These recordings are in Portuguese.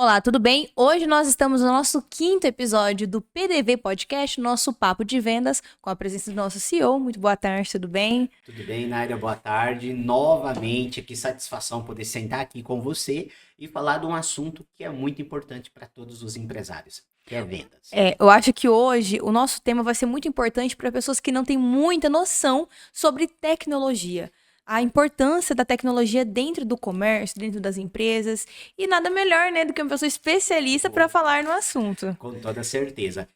Olá, tudo bem? Hoje nós estamos no nosso quinto episódio do PDV Podcast, nosso papo de vendas, com a presença do nosso CEO. Muito boa tarde, tudo bem? Tudo bem, Naira? Boa tarde. Novamente, que satisfação poder sentar aqui com você e falar de um assunto que é muito importante para todos os empresários, que é vendas. Eu acho que hoje o nosso tema vai ser muito importante para pessoas que não têm muita noção sobre tecnologia. A importância da tecnologia dentro do comércio, dentro das empresas. E nada melhor, né, do que uma pessoa especialista para falar no assunto. Com toda certeza.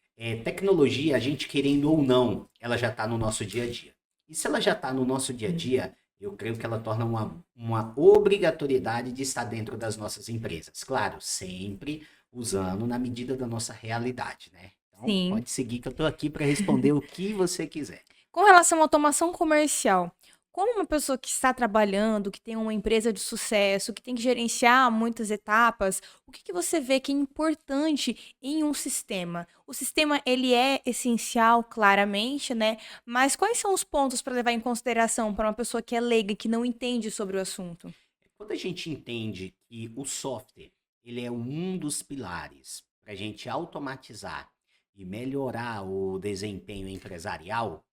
Tecnologia, a gente querendo ou não, ela já está no nosso dia a dia. E se ela já está no nosso dia a dia, eu creio que ela torna uma obrigatoriedade de estar dentro das nossas empresas. Claro, sempre usando na medida da nossa realidade, né? Então, Sim. pode seguir que eu estou aqui para responder o que você quiser. Com relação à automação comercial, como uma pessoa que está trabalhando, que tem uma empresa de sucesso, que tem que gerenciar muitas etapas, o que você vê que é importante em um sistema? O sistema ele é essencial, claramente, né? Mas quais são os pontos para levar em consideração para uma pessoa que é leiga, que não entende sobre o assunto? Quando a gente entende que o software ele é um dos pilares para a gente automatizar e melhorar o desempenho empresarial,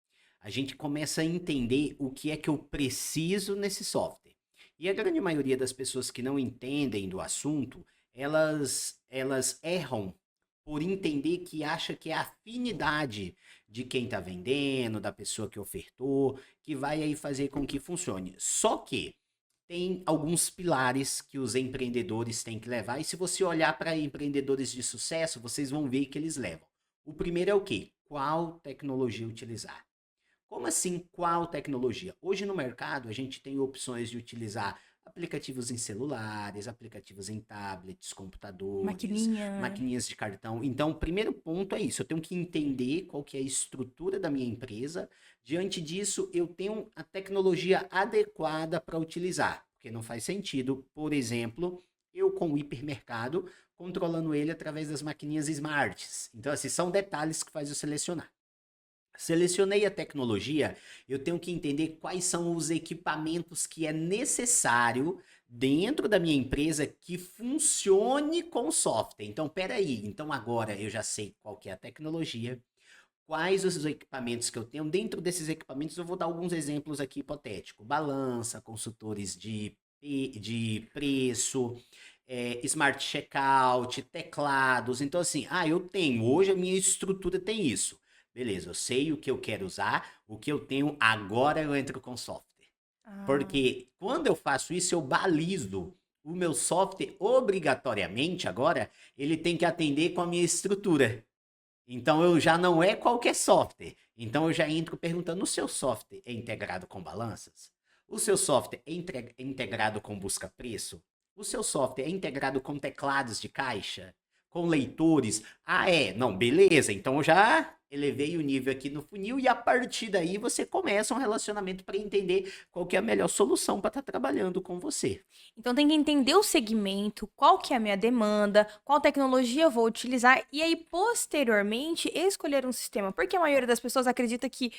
a gente começa a entender o que é que eu preciso nesse software. E a grande maioria das pessoas que não entendem do assunto, elas erram por entender que acha que é a afinidade de quem está vendendo, da pessoa que ofertou, que vai aí fazer com que funcione. Só que tem alguns pilares que os empreendedores têm que levar, e se você olhar para empreendedores de sucesso, vocês vão ver que eles levam. O primeiro é o quê? Qual tecnologia utilizar? Como assim, qual tecnologia? Hoje no mercado a gente tem opções de utilizar aplicativos em celulares, aplicativos em tablets, computadores, Maquininha. maquininhas de cartão. Então, o primeiro ponto é isso, eu tenho que entender qual que é a estrutura da minha empresa. Diante disso, eu tenho a tecnologia adequada para utilizar, porque não faz sentido, por exemplo, eu com o hipermercado controlando ele através das maquininhas smarts. Então, assim, são detalhes que faz eu selecionar. Selecionei a tecnologia, eu tenho que entender quais são os equipamentos que é necessário dentro da minha empresa que funcione com software. Então, peraí, então agora eu já sei qual que é a tecnologia, quais os equipamentos que eu tenho. Dentro desses equipamentos eu vou dar alguns exemplos aqui hipotéticos. Balança, consultores de preço, smart checkout, teclados. Então, assim, eu tenho, hoje a minha estrutura tem isso. Beleza, eu sei o que eu quero usar, o que eu tenho, agora eu entro com software. Ah. Porque quando eu faço isso, eu balizo o meu software obrigatoriamente agora, ele tem que atender com a minha estrutura. Então eu já não é qualquer software. Então eu já entro perguntando: o seu software é integrado com balanças? O seu software é integrado com busca-preço? O seu software é integrado com teclados de caixa? Com leitores? Ah, é? Não, beleza. Então eu já elevei o nível aqui no funil e a partir daí você começa um relacionamento para entender qual que é a melhor solução para estar trabalhando com você. Então tem que entender o segmento, qual que é a minha demanda, qual tecnologia eu vou utilizar e aí posteriormente escolher um sistema, porque a maioria das pessoas acredita que,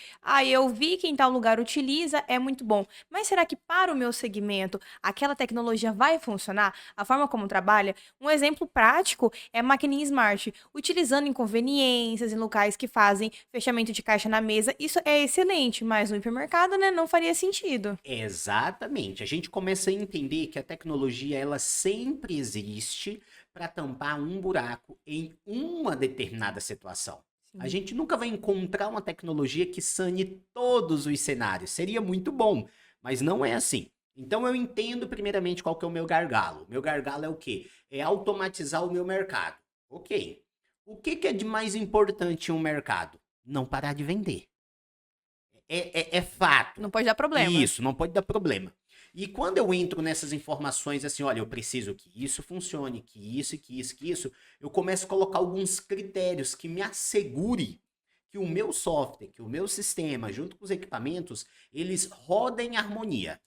eu vi que em tal lugar utiliza, é muito bom. Mas será que para o meu segmento aquela tecnologia vai funcionar? A forma como trabalha? Um exemplo prático é a maquininha Smart, utilizando inconveniências em locais que fazem fechamento de caixa na mesa. Isso é excelente, mas no hipermercado, né, não faria sentido. Exatamente. A gente começa a entender que a tecnologia ela sempre existe para tampar um buraco em uma determinada situação. A Sim. gente nunca vai encontrar uma tecnologia que sane todos os cenários. Seria muito bom, mas não é assim. Então eu entendo primeiramente qual que é o meu gargalo. Meu gargalo é o quê? É automatizar o meu mercado. Ok. O que, que é de mais importante em um mercado? Não parar de vender. É fato. Não pode dar problema. Isso, não pode dar problema. E quando eu entro nessas informações assim, olha, eu preciso que isso funcione, que isso, que isso, que isso, eu começo a colocar alguns critérios que me assegure que o meu software, que o meu sistema, junto com os equipamentos, eles rodem em harmonia.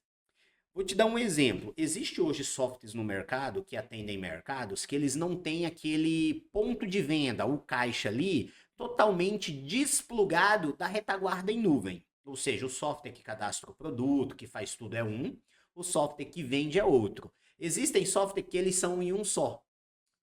Vou te dar um exemplo. Existe hoje softwares no mercado que atendem mercados que eles não têm aquele ponto de venda, o caixa ali, totalmente desplugado da retaguarda em nuvem. Ou seja, o software que cadastra o produto, que faz tudo é um, o software que vende é outro. Existem softwares que eles são em um só.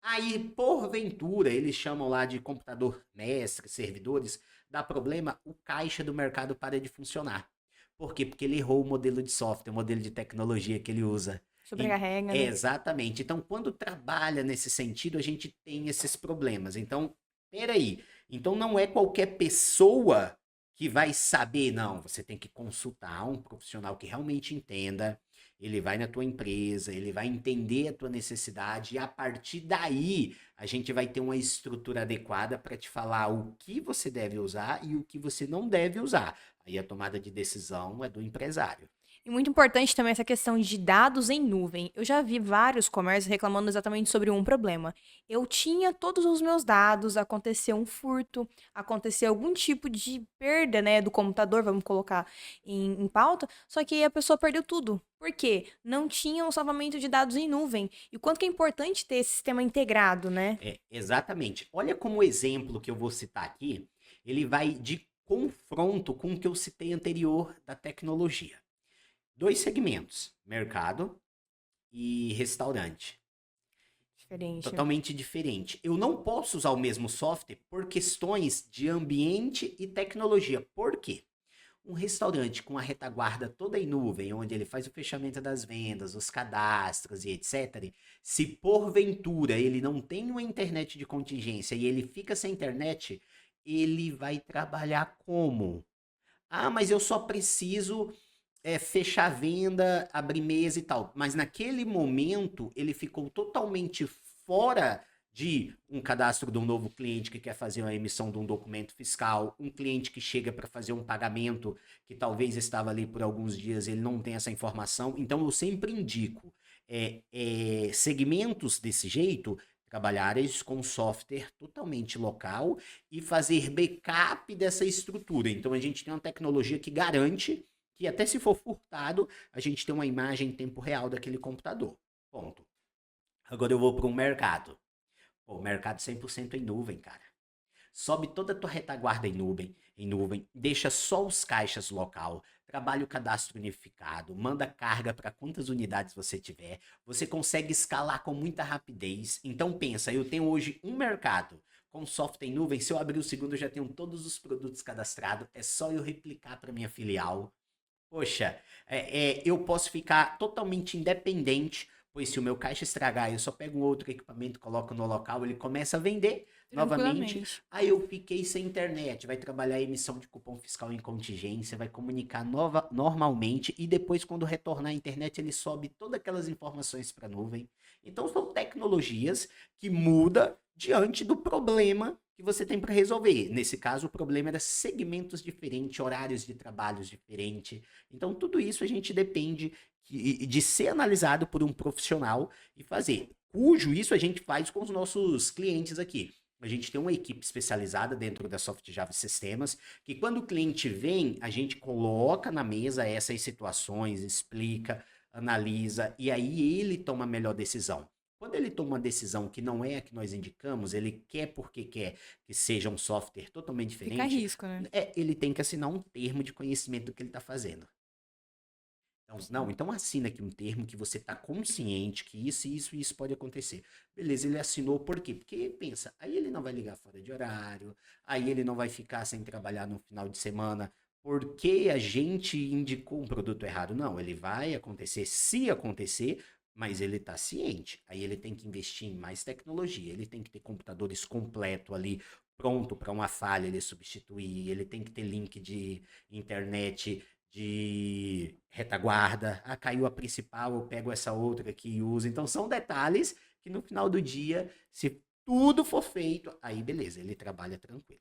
Aí, porventura, eles chamam lá de computador mestre, servidores, dá problema, o caixa do mercado para de funcionar. Por quê? Porque ele errou o modelo de software, o modelo de tecnologia que ele usa. Sobrecarrega, né? Exatamente. Então, quando trabalha nesse sentido, a gente tem esses problemas. Então, peraí. Então, não é qualquer pessoa que vai saber, não. Você tem que consultar um profissional que realmente entenda. Ele vai na tua empresa, ele vai entender a tua necessidade e a partir daí a gente vai ter uma estrutura adequada para te falar o que você deve usar e o que você não deve usar. Aí a tomada de decisão é do empresário. E muito importante também essa questão de dados em nuvem. Eu já vi vários comércios reclamando exatamente sobre um problema. Eu tinha todos os meus dados, aconteceu um furto, aconteceu algum tipo de perda, né, do computador, vamos colocar em pauta, só que aí a pessoa perdeu tudo. Por quê? Não tinha um salvamento de dados em nuvem. E o quanto que é importante ter esse sistema integrado, né? Exatamente. Olha como o exemplo que eu vou citar aqui, ele vai de confronto com o que eu citei anterior da tecnologia. Dois segmentos, mercado e restaurante. Diferente. Totalmente diferente. Eu não posso usar o mesmo software por questões de ambiente e tecnologia. Por quê? Um restaurante com a retaguarda toda em nuvem, onde ele faz o fechamento das vendas, os cadastros e etc. Se porventura ele não tem uma internet de contingência e ele fica sem internet, ele vai trabalhar como? Ah, mas eu só preciso fechar a venda, abrir mesa e tal. Mas naquele momento ele ficou totalmente fora de um cadastro de um novo cliente que quer fazer uma emissão de um documento fiscal, um cliente que chega para fazer um pagamento que talvez estava ali por alguns dias, ele não tem essa informação. Então eu sempre indico segmentos desse jeito, trabalhar com software totalmente local e fazer backup dessa estrutura. Então a gente tem uma tecnologia que garante que até se for furtado, a gente tem uma imagem em tempo real daquele computador. Ponto. Agora eu vou para um mercado. Pô, mercado 100% em nuvem, cara. Sobe toda a tua retaguarda em nuvem, deixa só os caixas local, trabalha o cadastro unificado, manda carga para quantas unidades você tiver, você consegue escalar com muita rapidez. Então pensa, eu tenho hoje um mercado com software em nuvem, se eu abrir o segundo eu já tenho todos os produtos cadastrados, é só eu replicar para minha filial. Poxa, eu posso ficar totalmente independente, pois se o meu caixa estragar, eu só pego um outro equipamento, coloco no local, ele começa a vender novamente. Tranquilamente. Aí eu fiquei sem internet, vai trabalhar a emissão de cupom fiscal em contingência, vai comunicar normalmente e depois, quando retornar à internet, ele sobe todas aquelas informações para a nuvem. Então, são tecnologias que mudam diante do problema que você tem para resolver. Nesse caso, o problema era segmentos diferentes, horários de trabalhos diferentes. Então, tudo isso a gente depende de ser analisado por um profissional e fazer. Cujo isso a gente faz com os nossos clientes aqui. A gente tem uma equipe especializada dentro da Soft Java Sistemas, que quando o cliente vem, a gente coloca na mesa essas situações, explica, analisa, e aí ele toma a melhor decisão. Quando ele toma uma decisão que não é a que nós indicamos, ele quer porque quer que seja um software totalmente Fica a diferente, risco, né? ele tem que assinar um termo de conhecimento do que ele está fazendo. Então, não, então assina aqui um termo que você está consciente que isso pode acontecer. Beleza, ele assinou por quê? Porque pensa, aí ele não vai ligar fora de horário, aí ele não vai ficar sem trabalhar no final de semana porque a gente indicou um produto errado. Não, ele vai acontecer se acontecer, mas ele está ciente. Aí ele tem que investir em mais tecnologia, ele tem que ter computadores completo ali, pronto para uma falha ele substituir, ele tem que ter link de internet de retaguarda. Ah, caiu a principal, eu pego essa outra aqui e uso. Então são detalhes que no final do dia, se tudo for feito, aí beleza, ele trabalha tranquilo.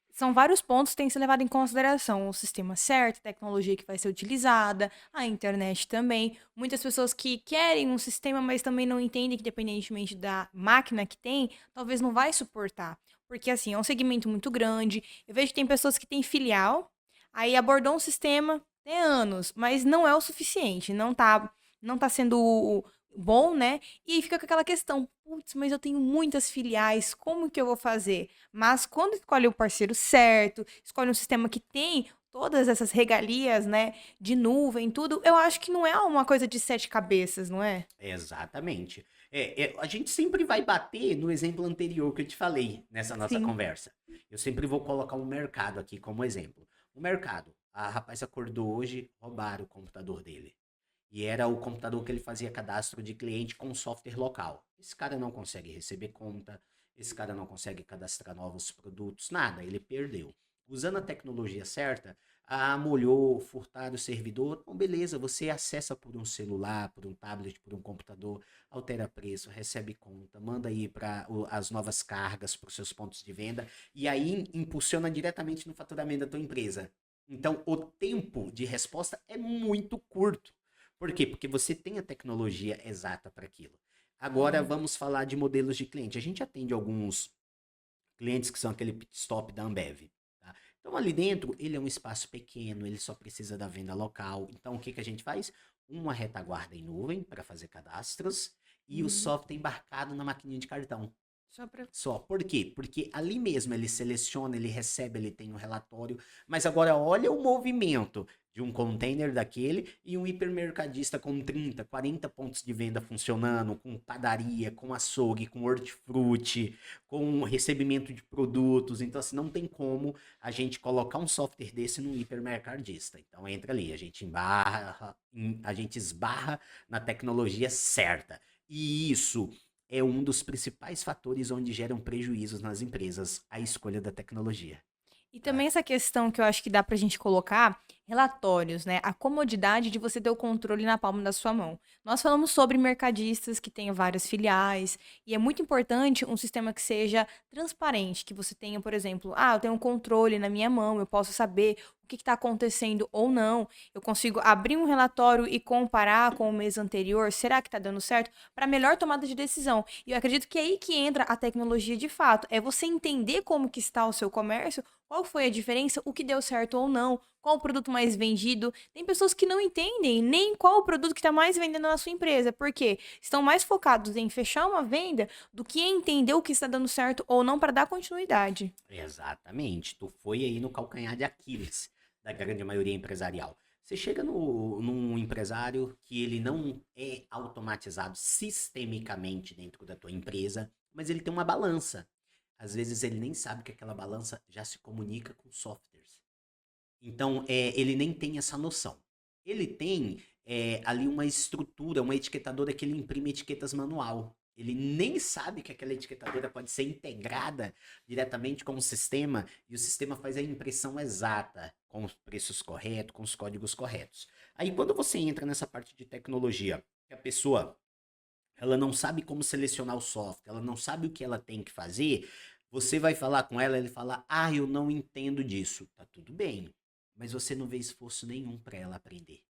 São vários pontos que têm que ser levados em consideração. O sistema certo, a tecnologia que vai ser utilizada, a internet também. Muitas pessoas que querem um sistema, mas também não entendem que, independentemente da máquina que tem, talvez não vai suportar. Porque, assim, é um segmento muito grande. Eu vejo que tem pessoas que têm filial, aí abordou um sistema, tem anos, mas não é o suficiente. Não tá sendo bom, né? E aí fica com aquela questão, putz, mas eu tenho muitas filiais, como que eu vou fazer? Mas quando escolhe o parceiro certo, escolhe um sistema que tem todas essas regalias, né, de nuvem, tudo, eu acho que não é uma coisa de sete cabeças, não é? Exatamente. A gente sempre vai bater no exemplo anterior que eu te falei nessa nossa Sim. conversa. Eu sempre vou colocar um mercado aqui como exemplo. O mercado. A rapaz acordou hoje, roubaram o computador dele. E era o computador que ele fazia cadastro de cliente com software local. Esse cara não consegue receber conta, esse cara não consegue cadastrar novos produtos, nada, ele perdeu. Usando a tecnologia certa, molhou, furtaram o servidor, então beleza, você acessa por um celular, por um tablet, por um computador, altera preço, recebe conta, manda aí para as novas cargas para os seus pontos de venda e aí impulsiona diretamente no faturamento da tua empresa. Então, o tempo de resposta é muito curto. Por quê? Porque você tem a tecnologia exata para aquilo. Agora Sim. vamos falar de modelos de cliente. A gente atende alguns clientes que são aquele pit stop da Ambev. Tá? Então ali dentro ele é um espaço pequeno, ele só precisa da venda local. Então o que, que a gente faz? Uma retaguarda em nuvem para fazer cadastros e o Uhum. software embarcado na maquininha de cartão. Só pra... Só. Por quê? Porque ali mesmo ele seleciona, ele recebe, ele tem um relatório. Mas agora olha o movimento de um container daquele e um hipermercadista com 30, 40 pontos de venda funcionando, com padaria, com açougue, com hortifruti, com recebimento de produtos. Então, assim, não tem como a gente colocar um software desse num hipermercadista. Então, entra ali, a gente esbarra na tecnologia certa. E isso é um dos principais fatores onde geram prejuízos nas empresas, a escolha da tecnologia, E tá? também essa questão que eu acho que dá pra gente colocar, relatórios, né? A comodidade de você ter o controle na palma da sua mão. Nós falamos sobre mercadistas que têm várias filiais, e é muito importante um sistema que seja transparente, que você tenha, por exemplo, eu tenho um controle na minha mão, eu posso saber o que está acontecendo ou não, eu consigo abrir um relatório e comparar com o mês anterior, será que está dando certo? Para melhor tomada de decisão. E eu acredito que é aí que entra a tecnologia de fato, é você entender como que está o seu comércio, qual foi a diferença, o que deu certo ou não, qual o produto mais vendido. Tem pessoas que não entendem nem qual o produto que está mais vendendo na sua empresa, porque estão mais focados em fechar uma venda do que em entender o que está dando certo ou não para dar continuidade. Exatamente. Tu foi aí no calcanhar de Aquiles da grande maioria empresarial. Você chega num empresário que ele não é automatizado sistemicamente dentro da tua empresa, mas ele tem uma balança. Às vezes ele nem sabe que aquela balança já se comunica com softwares. Então, ele nem tem essa noção. Ele tem ali uma estrutura, uma etiquetadora que ele imprime etiquetas manual. Ele nem sabe que aquela etiquetadora pode ser integrada diretamente com o sistema e o sistema faz a impressão exata, com os preços corretos, com os códigos corretos. Aí, quando você entra nessa parte de tecnologia, que a pessoa ela não sabe como selecionar o software, ela não sabe o que ela tem que fazer, você vai falar com ela, ele fala, eu não entendo disso. Tá tudo bem, mas você não vê esforço nenhum para ela aprender.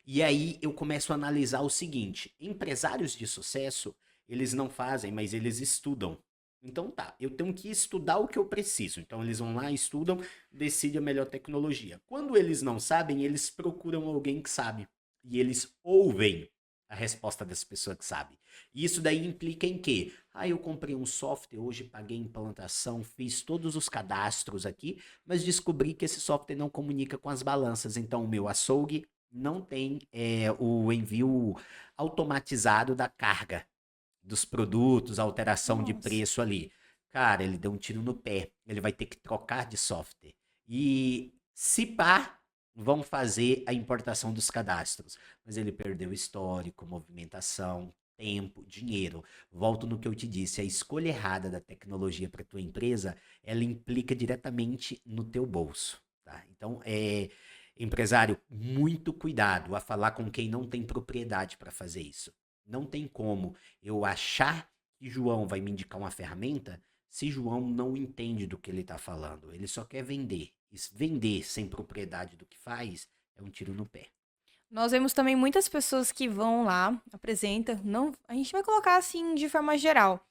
E aí eu começo a analisar o seguinte, empresários de sucesso, eles não fazem, mas eles estudam. Então tá, eu tenho que estudar o que eu preciso. Então eles vão lá, estudam, decidem a melhor tecnologia. Quando eles não sabem, eles procuram alguém que sabe. E eles ouvem a resposta dessa pessoa que sabe. E isso daí implica em quê? Eu comprei um software hoje, paguei implantação, fiz todos os cadastros aqui, mas descobri que esse software não comunica com as balanças. Então, o meu açougue não tem o envio automatizado da carga dos produtos, a alteração de Nossa. preço ali. Cara, ele deu um tiro no pé. Ele vai ter que trocar de software. E se pá, vão fazer a importação dos cadastros. Mas ele perdeu histórico, movimentação, tempo, dinheiro. Volto no que eu te disse, a escolha errada da tecnologia para tua empresa, ela implica diretamente no teu bolso, tá? Então, empresário, muito cuidado a falar com quem não tem propriedade para fazer isso. Não tem como eu achar que João vai me indicar uma ferramenta se João não entende do que ele está falando. Ele só quer vender. E vender sem propriedade do que faz é um tiro no pé. Nós vemos também muitas pessoas que vão lá, apresenta, não, a gente vai colocar assim de forma geral.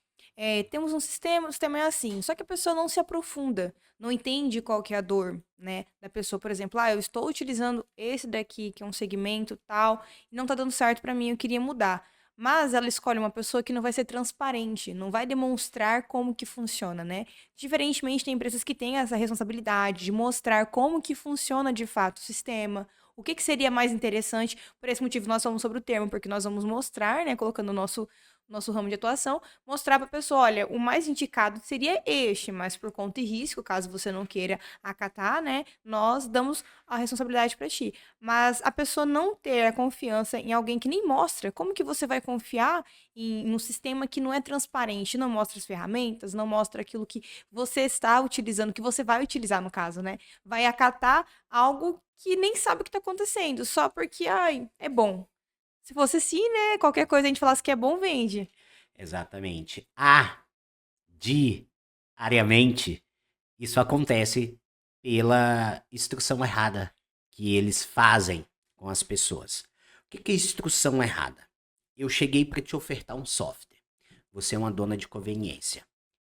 Temos um sistema, o sistema é assim, só que a pessoa não se aprofunda, não entende qual que é a dor, né, da pessoa, por exemplo, eu estou utilizando esse daqui, que é um segmento tal, e não tá dando certo para mim, eu queria mudar. Mas ela escolhe uma pessoa que não vai ser transparente, não vai demonstrar como que funciona, né? Diferentemente, tem empresas que têm essa responsabilidade de mostrar como que funciona de fato o sistema, o que que seria mais interessante? Por esse motivo, nós falamos sobre o termo, porque nós vamos mostrar, né, colocando o nosso ramo de atuação, mostrar para a pessoa, olha, o mais indicado seria este, mas por conta e risco, caso você não queira acatar, né, nós damos a responsabilidade para ti. Mas a pessoa não ter a confiança em alguém que nem mostra, como que você vai confiar em um sistema que não é transparente, não mostra as ferramentas, não mostra aquilo que você está utilizando, que você vai utilizar no caso, né? Vai acatar algo que nem sabe o que está acontecendo, só porque, ai, é bom. Se fosse assim, né? Qualquer coisa a gente falasse que é bom, vende. Exatamente. Diariamente, isso acontece pela instrução errada que eles fazem com as pessoas. O que é instrução errada? Eu cheguei para te ofertar um software. Você é uma dona de conveniência.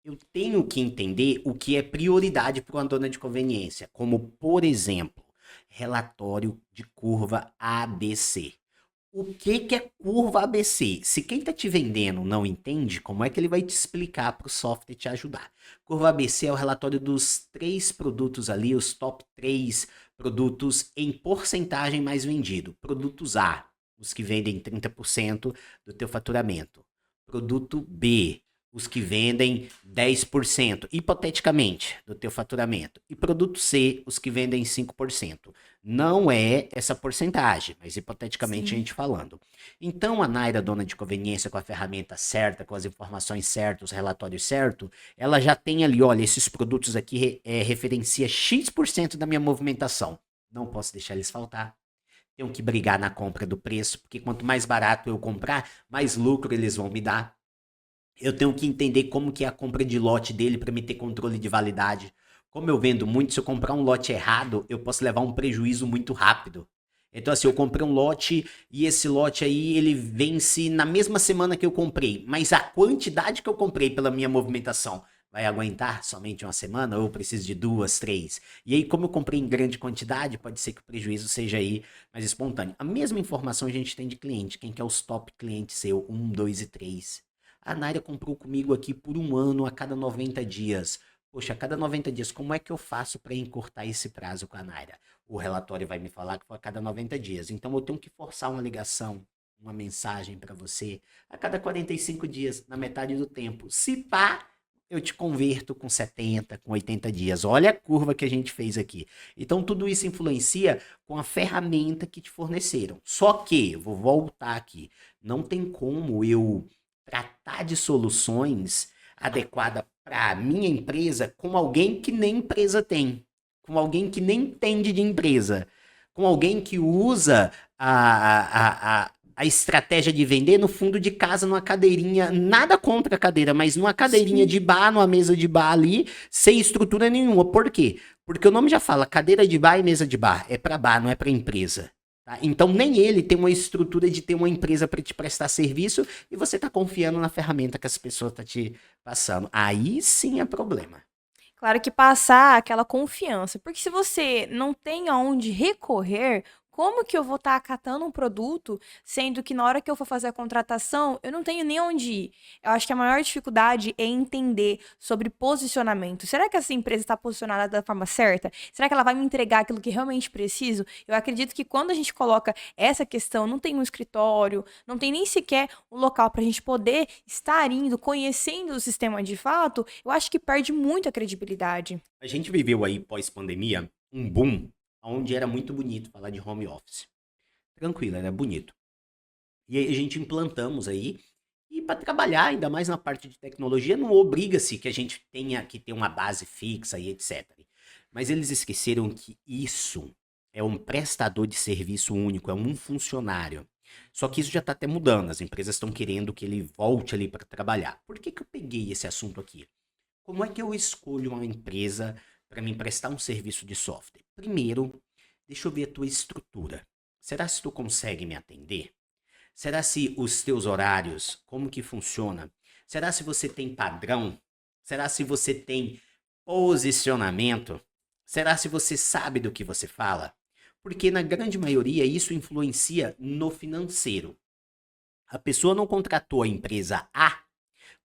Eu tenho que entender o que é prioridade para uma dona de conveniência, como, por exemplo, relatório de curva ABC. O que é curva ABC? Se quem está te vendendo não entende, como é que ele vai te explicar para o software te ajudar? Curva ABC é o relatório dos 3 produtos ali, os top 3 produtos em porcentagem mais vendido. Produtos A, os que vendem 30% do teu faturamento. Produto B, os que vendem 10%, hipoteticamente, do teu faturamento. E produto C, os que vendem 5%. Não é essa porcentagem, mas hipoteticamente a Sim. gente falando. Então, a Naira, dona de conveniência, com a ferramenta certa, com as informações certas, os relatórios certos, ela já tem ali, olha, esses produtos aqui referencia X% da minha movimentação. Não posso deixar eles faltar. Tenho que brigar na compra do preço, porque quanto mais barato eu comprar, mais lucro eles vão me dar. Eu tenho que entender como que é a compra de lote dele para me ter controle de validade. Como eu vendo muito, se eu comprar um lote errado, eu posso levar um prejuízo muito rápido. Então, assim, eu comprei um lote e esse lote aí, ele vence na mesma semana que eu comprei. Mas a quantidade que eu comprei pela minha movimentação vai aguentar somente uma semana ou eu preciso de 2, 3? E aí, como eu comprei em grande quantidade, pode ser que o prejuízo seja aí mais espontâneo. A mesma informação a gente tem de cliente. Quem quer os top clientes seu, 1, 2 e 3. A Naira comprou comigo aqui por 1 ano a cada 90 dias. Poxa, a cada 90 dias, como é que eu faço para encurtar esse prazo com a Naira? O relatório vai me falar que foi a cada 90 dias. Então eu tenho que forçar uma ligação, uma mensagem para você a cada 45 dias, na metade do tempo. Se pá, eu te converto com 70, com 80 dias. Olha a curva que a gente fez aqui. Então tudo isso influencia com a ferramenta que te forneceram. Só que, vou voltar aqui, não tem como eu tratar de soluções adequadas para a minha empresa com alguém que nem empresa tem, com alguém que nem entende de empresa, com alguém que usa a estratégia de vender no fundo de casa, numa cadeirinha, nada contra a cadeira, mas numa cadeirinha Sim. de bar, numa mesa de bar ali, sem estrutura nenhuma. Por quê? Porque o nome já fala, cadeira de bar e mesa de bar. É para bar, não é para empresa. Tá? Então, nem ele tem uma estrutura de ter uma empresa para te prestar serviço e você está confiando na ferramenta que as pessoas estão te passando. Aí sim é problema. Claro que passar aquela confiança, porque se você não tem aonde recorrer, como que eu vou estar acatando um produto, sendo que na hora que eu for fazer a contratação, eu não tenho nem onde ir? Eu acho que a maior dificuldade é entender sobre posicionamento. Será que essa empresa está posicionada da forma certa? Será que ela vai me entregar aquilo que realmente preciso? Eu acredito que quando a gente coloca essa questão, não tem um escritório, não tem nem sequer um local para a gente poder estar indo, conhecendo o sistema de fato, eu acho que perde muito a credibilidade. A gente viveu aí, pós-pandemia, um boom onde era muito bonito falar de home office. Tranquilo, era bonito. E aí a gente implantamos aí, e para trabalhar, ainda mais na parte de tecnologia, não obriga-se que a gente tenha que ter uma base fixa e etc. Mas eles esqueceram que isso é um prestador de serviço único, é um funcionário. Só que isso já está até mudando, as empresas estão querendo que ele volte ali para trabalhar. Por que, que eu peguei esse assunto aqui? Como é que eu escolho uma empresa para me prestar um serviço de software? Primeiro, deixa eu ver a tua estrutura. Será se tu consegue me atender? Será se os teus horários, como que funciona? Será se você tem padrão? Será se você tem posicionamento? Será se você sabe do que você fala? Porque na grande maioria isso influencia no financeiro. A pessoa não contratou a empresa A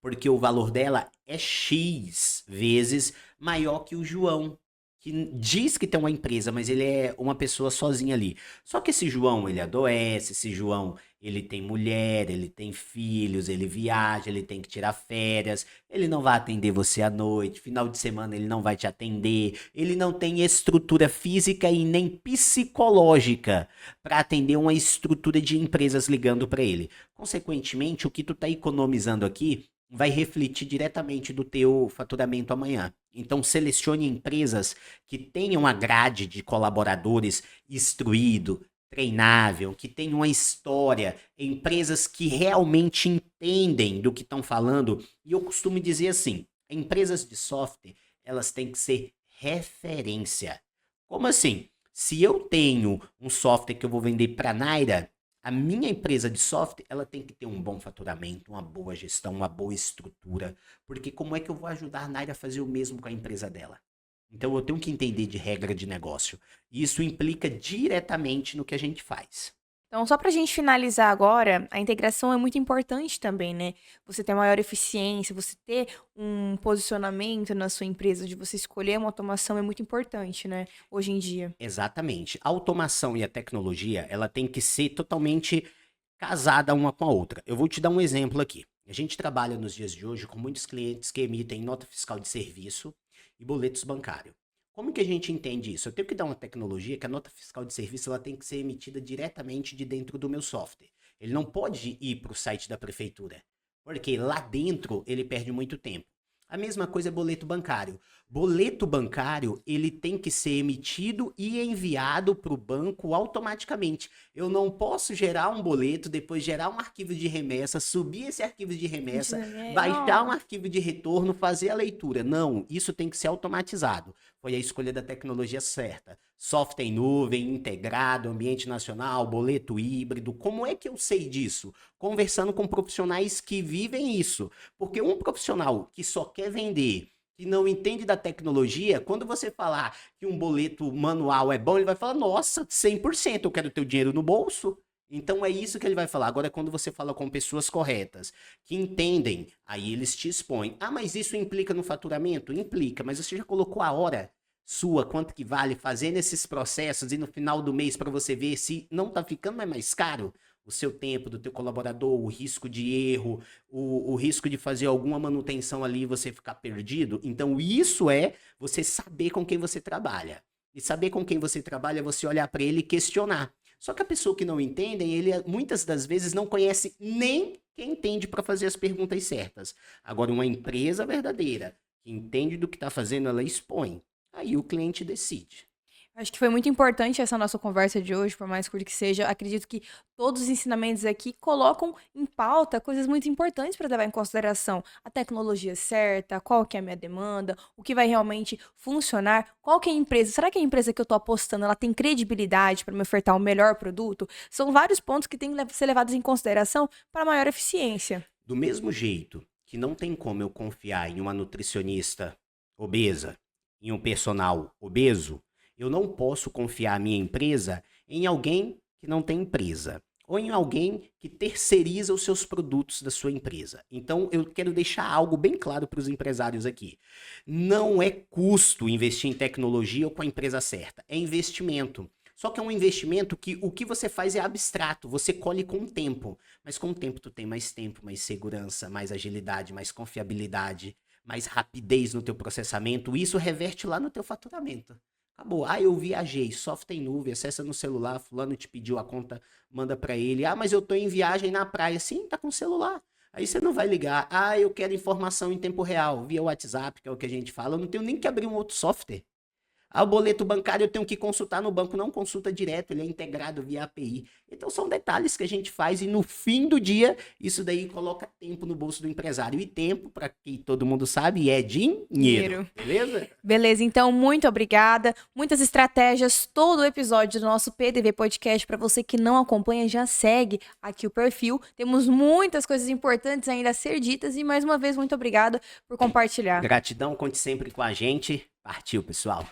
porque o valor dela é X vezes maior que o João. que diz que tem uma empresa, mas ele é uma pessoa sozinha ali. Só que esse João, ele adoece, esse João, ele tem mulher, ele tem filhos, ele viaja, ele tem que tirar férias, ele não vai atender você à noite, final de semana ele não vai te atender, ele não tem estrutura física e nem psicológica para atender uma estrutura de empresas ligando para ele. Consequentemente, o que tu tá economizando aqui vai refletir diretamente do teu faturamento amanhã. Então, selecione empresas que tenham a grade de colaboradores instruído, treinável, que tenham uma história, empresas que realmente entendem do que estão falando. E eu costumo dizer assim, empresas de software, elas têm que ser referência. Como assim? Se eu tenho um software que eu vou vender para a Naira, a minha empresa de software, ela tem que ter um bom faturamento, uma boa gestão, uma boa estrutura, porque como é que eu vou ajudar a Naira a fazer o mesmo com a empresa dela? Então eu tenho que entender de regra de negócio. E isso implica diretamente no que a gente faz. Então, só para a gente finalizar agora, a integração é muito importante também, né? Você ter maior eficiência, você ter um posicionamento na sua empresa, de você escolher uma automação é muito importante, né? Hoje em dia. Exatamente. A automação e a tecnologia, ela tem que ser totalmente casada uma com a outra. Eu vou te dar um exemplo aqui. A gente trabalha nos dias de hoje com muitos clientes que emitem nota fiscal de serviço e boletos bancários. Como que a gente entende isso? Eu tenho que dar uma tecnologia que a nota fiscal de serviço ela tem que ser emitida diretamente de dentro do meu software. Ele não pode ir para o site da prefeitura, porque lá dentro ele perde muito tempo. A mesma coisa é boleto bancário. Boleto bancário, ele tem que ser emitido e enviado para o banco automaticamente. Eu não posso gerar um boleto, depois gerar um arquivo de remessa, subir esse arquivo de remessa, baixar um arquivo de retorno, fazer a leitura. Não, isso tem que ser automatizado. Foi a escolha da tecnologia certa. Software em nuvem, integrado, ambiente nacional, boleto híbrido. Como é que eu sei disso? Conversando com profissionais que vivem isso. Porque um profissional que só quer vender, que não entende da tecnologia, quando você falar que um boleto manual é bom, ele vai falar, nossa, 100%, eu quero ter o dinheiro no bolso. Então é isso que ele vai falar. Agora, quando você fala com pessoas corretas, que entendem, aí eles te expõem. Ah, mas isso implica no faturamento? Implica, mas você já colocou a hora sua, quanto que vale fazendo esses processos e no final do mês para você ver se não tá ficando mais caro o seu tempo do teu colaborador, o risco de erro, o risco de fazer alguma manutenção ali e você ficar perdido. Então isso é você saber com quem você trabalha. E saber com quem você trabalha é você olhar para ele e questionar. Só que a pessoa que não entende, ele muitas das vezes não conhece nem quem entende para fazer as perguntas certas. Agora, uma empresa verdadeira, que entende do que está fazendo, ela expõe. Aí o cliente decide. Acho que foi muito importante essa nossa conversa de hoje, por mais curta que seja. Acredito que todos os ensinamentos aqui colocam em pauta coisas muito importantes para levar em consideração a tecnologia certa, qual que é a minha demanda, o que vai realmente funcionar, qual que é a empresa. Será que a empresa que eu estou apostando, ela tem credibilidade para me ofertar o melhor produto? São vários pontos que têm que ser levados em consideração para maior eficiência. Do mesmo jeito que não tem como eu confiar em uma nutricionista obesa, em um personal obeso, eu não posso confiar a minha empresa em alguém que não tem empresa ou em alguém que terceiriza os seus produtos da sua empresa. Então, eu quero deixar algo bem claro para os empresários aqui. Não é custo investir em tecnologia ou com a empresa certa, é investimento. Só que é um investimento que o que você faz é abstrato, você colhe com o tempo. Mas com o tempo tu tem mais tempo, mais segurança, mais agilidade, mais confiabilidade, mais rapidez no teu processamento. Isso reverte lá no teu faturamento. Acabou. Ah, eu viajei, software em nuvem, acessa no celular, fulano te pediu a conta, manda pra ele. Ah, mas eu tô em viagem na praia. Sim, tá com o celular. Aí você não vai ligar. Ah, eu quero informação em tempo real, via WhatsApp, que é o que a gente fala. Eu não tenho nem que abrir um outro software. Ah, o boleto bancário eu tenho que consultar no banco, não consulta direto, ele é integrado via API. Então são detalhes que a gente faz e no fim do dia, isso daí coloca tempo no bolso do empresário. E tempo, para que todo mundo sabe, é dinheiro. Beleza? Beleza, então muito obrigada. Muitas estratégias, todo o episódio do nosso PDV Podcast. Para você que não acompanha, já segue aqui o perfil. Temos muitas coisas importantes ainda a ser ditas e mais uma vez muito obrigada por compartilhar. Gratidão, conte sempre com a gente. Partiu, pessoal.